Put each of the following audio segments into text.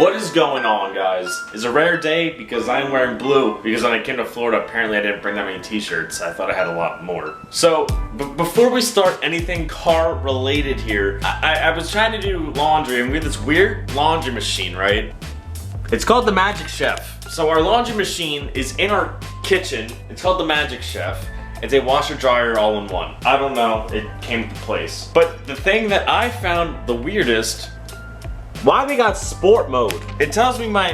What is going on, guys? It's a rare day because I'm wearing blue, because when I came to Florida, apparently I didn't bring that many t-shirts. I thought I had a lot more. So, before we start anything car related here, I was trying to do laundry and we have this weird laundry machine, right? It's called the Magic Chef. So our laundry machine is in our kitchen. It's called the Magic Chef. It's a washer dryer all in one. I don't know, it came to place. But the thing that I found the weirdest, why we got sport mode? It tells me my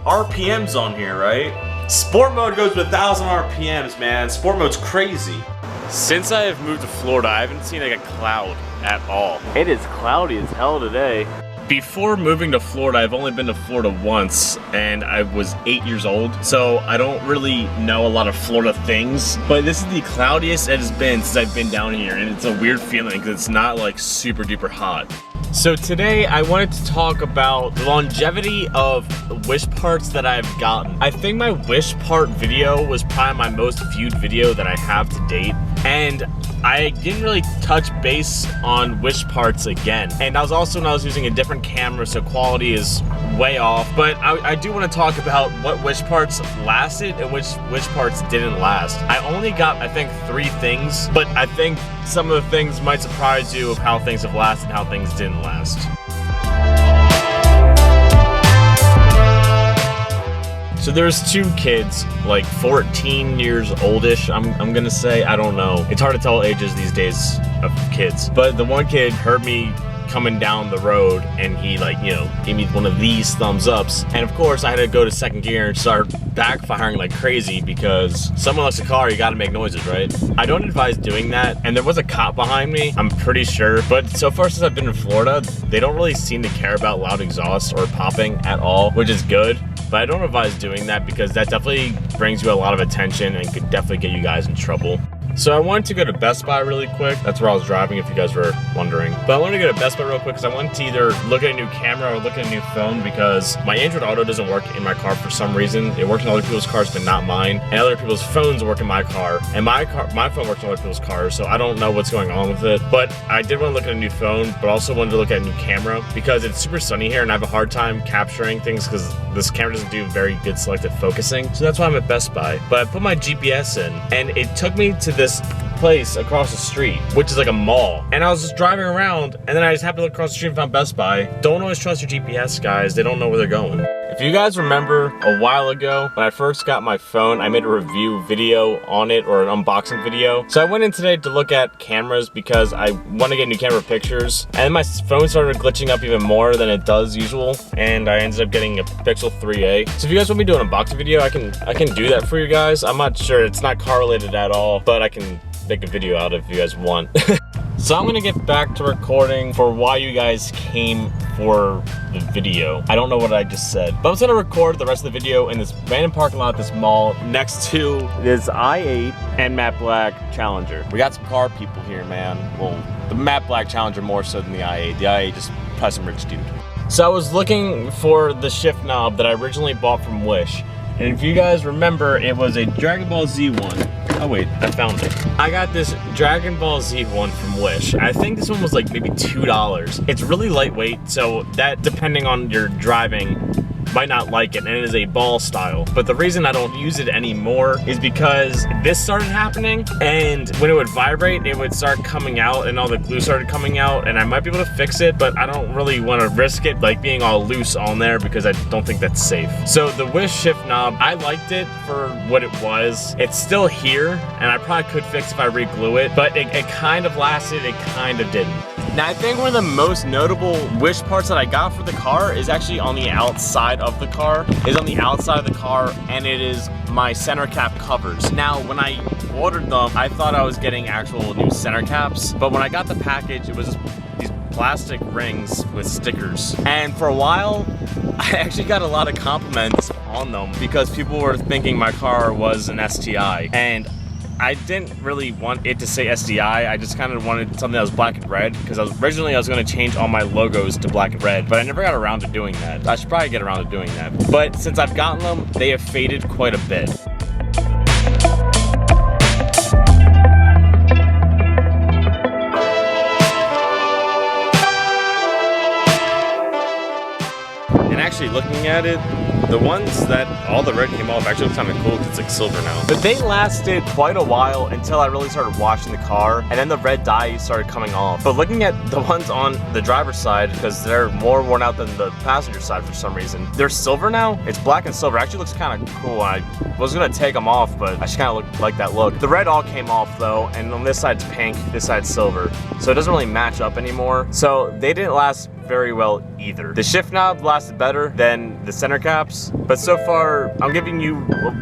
RPMs on here, right? Sport mode goes with 1,000 RPMs, man. Sport mode's crazy. Since I have moved to Florida, I haven't seen like a cloud at all. It is cloudy as hell today. Before moving to Florida, I've only been to Florida once, and I was 8 years old, so I don't really know a lot of Florida things. But this is the cloudiest it has been since I've been down here, and it's a weird feeling because it's not like super duper hot. So today I wanted to talk about the longevity of wish parts that I've gotten. I think my wish part video was probably my most viewed video that I have to date, and I didn't really touch base on wish parts again. And I was also when I was using a different camera, so quality is way off. But I do want to talk about what wish parts lasted and which wish parts didn't last. I only got, I think, 3 things, but I think some of the things might surprise you of how things have lasted and how things didn't last. So there's 2 kids, like 14 years oldish, I'm gonna say, I don't know. It's hard to tell ages these days of kids. But the one kid heard me coming down the road and he gave me one of these thumbs ups. And of course I had to go to second gear and start backfiring like crazy because someone lets a car, you gotta make noises, right? I don't advise doing that. And there was a cop behind me, I'm pretty sure. But so far since I've been in Florida, they don't really seem to care about loud exhaust or popping at all, which is good. But I don't advise doing that because that definitely brings you a lot of attention and could definitely get you guys in trouble. So I wanted to go to Best Buy really quick. That's where I was driving if you guys were wondering. But I wanted to go to Best Buy real quick because I wanted to either look at a new camera or look at a new phone because my Android Auto doesn't work in my car for some reason. It works in other people's cars but not mine. And other people's phones work in my car. And my phone works in other people's cars, so I don't know what's going on with it. But I did want to look at a new phone, but also wanted to look at a new camera because it's super sunny here and I have a hard time capturing things because this camera doesn't do very good selective focusing. So that's why I'm at Best Buy. But I put my GPS in and it took me to this place across the street, which is like a mall. And I was just driving around and then I just happened to look across the street and found Best Buy. Don't always trust your GPS, guys. They don't know where they're going. If you guys remember a while ago when I first got my phone, I made a review video on it or an unboxing video. So I went in today to look at cameras because I want to get new camera pictures. And then my phone started glitching up even more than it does usual. And I ended up getting a Pixel 3a. So if you guys want me to do an unboxing video, I can do that for you guys. I'm not sure, it's not car related at all, but I can make a video out if you guys want. So I'm gonna get back to recording for why you guys came for the video. I don't know what I just said, but I'm gonna record the rest of the video in this random parking lot at this mall next to this i8 and Matte Black Challenger. We got some car people here, man. Well, the Matte Black Challenger more so than the i8. The i8 just probably some rich dude. So I was looking for the shift knob that I originally bought from Wish. And if you guys remember, it was a Dragon Ball Z one. Oh wait, I found it. I got this Dragon Ball Z one from Wish. I think this one was like maybe $2. It's really lightweight, so that, depending on your driving, might not like it, and it is a ball style. But the reason I don't use it anymore is because this started happening, and when it would vibrate, it would start coming out, and all the glue started coming out, and I might be able to fix it, but I don't really want to risk it like being all loose on there because I don't think that's safe. So the Wish shift knob, I liked it for what it was. It's still here, and I probably could fix if I re-glue it, but it kind of lasted, it kind of didn't. Now I think one of the most notable Wish parts that I got for the car is actually on the outside of the car. And it is my center cap covers. Now when I ordered them, I thought I was getting actual new center caps, but when I got the package, it was just these plastic rings with stickers. And for a while, I actually got a lot of compliments on them because people were thinking my car was an STI. And I didn't really want it to say SDI. I just kind of wanted something that was black and red because originally I was going to change all my logos to black and red, but I never got around to doing that. I should probably get around to doing that. But since I've gotten them, they have faded quite a bit. actually looking at it, the ones that all the red came off actually look kind of cool because it's like silver now. But they lasted quite a while until I really started washing the car, and then the red dye started coming off. But looking at the ones on the driver's side, because they're more worn out than the passenger side for some reason, they're silver now. It's black and silver. It actually looks kind of cool. I was gonna take them off, but I just kind of like that look. The red all came off though, and on this side it's pink, this side's silver, so it doesn't really match up anymore. So they didn't last very well either. The shift knob lasted better than the center caps, but so far I'm giving you,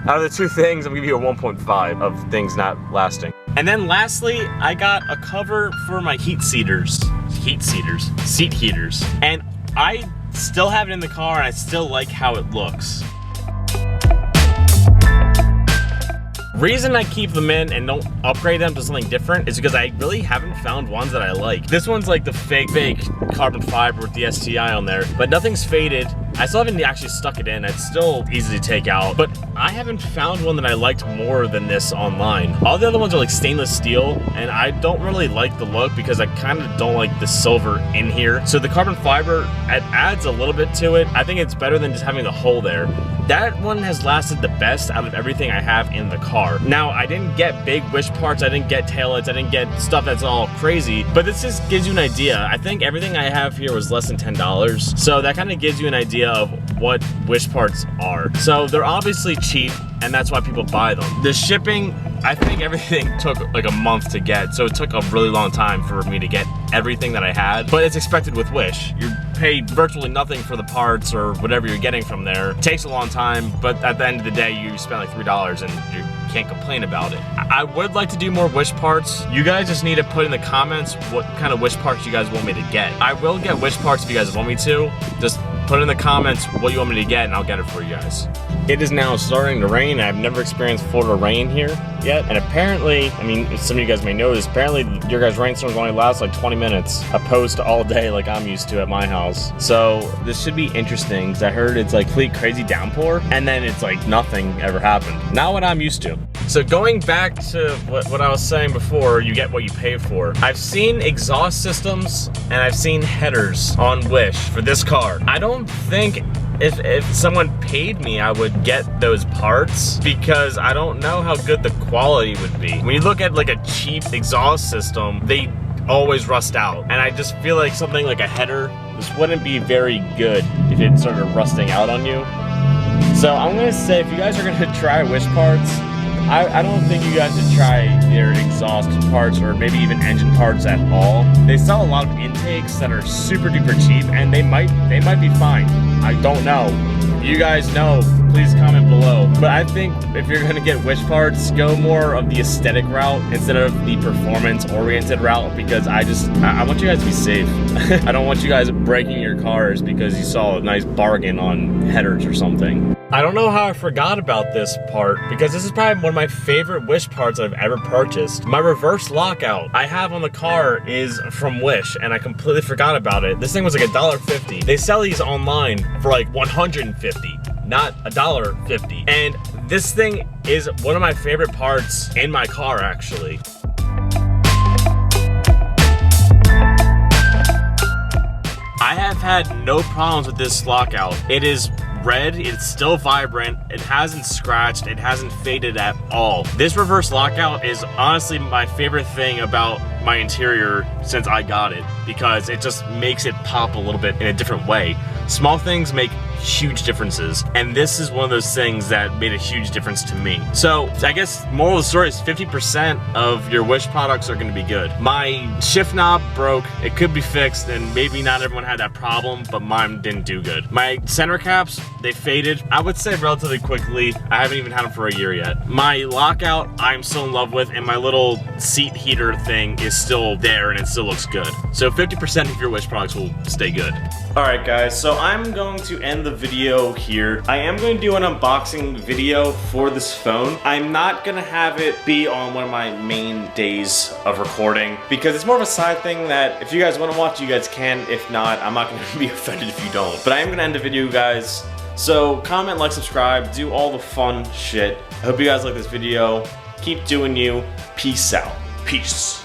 out of the two things, I'm giving you a 1.5 of things not lasting. And then lastly, I got a cover for my seat heaters, and I still have it in the car and I still like how it looks. Reason I keep them in and don't upgrade them to something different is because I really haven't found ones that I like. This one's like the fake carbon fiber with the STI on there, but nothing's faded. I still haven't actually stuck it in. It's still easy to take out, but I haven't found one that I liked more than this online. All the other ones are like stainless steel, and I don't really like the look because I kind of don't like the silver in here. So the carbon fiber, it adds a little bit to it. I think it's better than just having the hole there. That one has lasted the best out of everything I have in the car. Now, I didn't get big wish parts, I didn't get taillights, I didn't get stuff that's all crazy, but this just gives you an idea. I think everything I have here was less than $10, so that kind of gives you an idea of what wish parts are. So they're obviously cheap, and that's why people buy them. The shipping, I think everything took like a month to get, so it took a really long time for me to get everything that I had, but it's expected with Wish. You pay virtually nothing for the parts or whatever you're getting from there. It takes a long time, but at the end of the day, you spend like $3 and you can't complain about it. I would like to do more Wish parts. You guys just need to put in the comments what kind of Wish parts you guys want me to get. I will get Wish parts if you guys want me to. Just put in the comments what you want me to get and I'll get it for you guys. It is now starting to rain. I've never experienced Florida rain here yet, and apparently, I mean, some of you guys may know this, apparently your guys' rainstorms only last like 20 minutes opposed to all day like I'm used to at my house. So this should be interesting because I heard it's like complete crazy downpour and then it's like nothing ever happened. Not what I'm used to. So going back to what I was saying before, you get what you pay for. I've seen exhaust systems and I've seen headers on Wish for this car. I don't think if someone paid me, I would get those parts because I don't know how good the quality would be. When you look at like a cheap exhaust system, they always rust out. And I just feel like something like a header, this wouldn't be very good if it started rusting out on you. So I'm gonna say if you guys are gonna try Wish parts, I don't think you guys should try their exhaust parts or maybe even engine parts at all. They sell a lot of intakes that are super duper cheap and they might be fine. I don't know. If you guys know, please comment below. But I think if you're gonna get Wish parts, go more of the aesthetic route instead of the performance oriented route because I want you guys to be safe. I don't want you guys breaking your cars because you saw a nice bargain on headers or something. I don't know how I forgot about this part because this is probably one of my favorite Wish parts I've ever purchased. My reverse lockout I have on the car is from Wish and I completely forgot about it. This thing was like $1.50. They sell these online for like $150, not $1.50. And this thing is one of my favorite parts in my car actually. I have had no problems with this lockout. It is red, it's still vibrant, it hasn't scratched, it hasn't faded at all. This reverse lockout is honestly my favorite thing about my interior since I got it because it just makes it pop a little bit in a different way. Small things make huge differences, and this is one of those things that made a huge difference to me. So I guess moral of the story is 50% of your Wish products are going to be good. My shift knob broke, it could be fixed, and maybe not everyone had that problem, but mine didn't do good. My center caps, they faded, I would say relatively quickly. I haven't even had them for a year yet. My lockout, I'm still in love with, and my little seat heater thing is still there and it still looks good. So 50% of your Wish products will stay good. Alright guys, so I'm going to end the video here. I am going to do an unboxing video for this phone. I'm not going to have it be on one of my main days of recording because it's more of a side thing that if you guys want to watch, you guys can. If not, I'm not going to be offended if you don't. But I am going to end the video, guys. So comment, like, subscribe, do all the fun shit. I hope you guys like this video. Keep doing you. Peace out. Peace.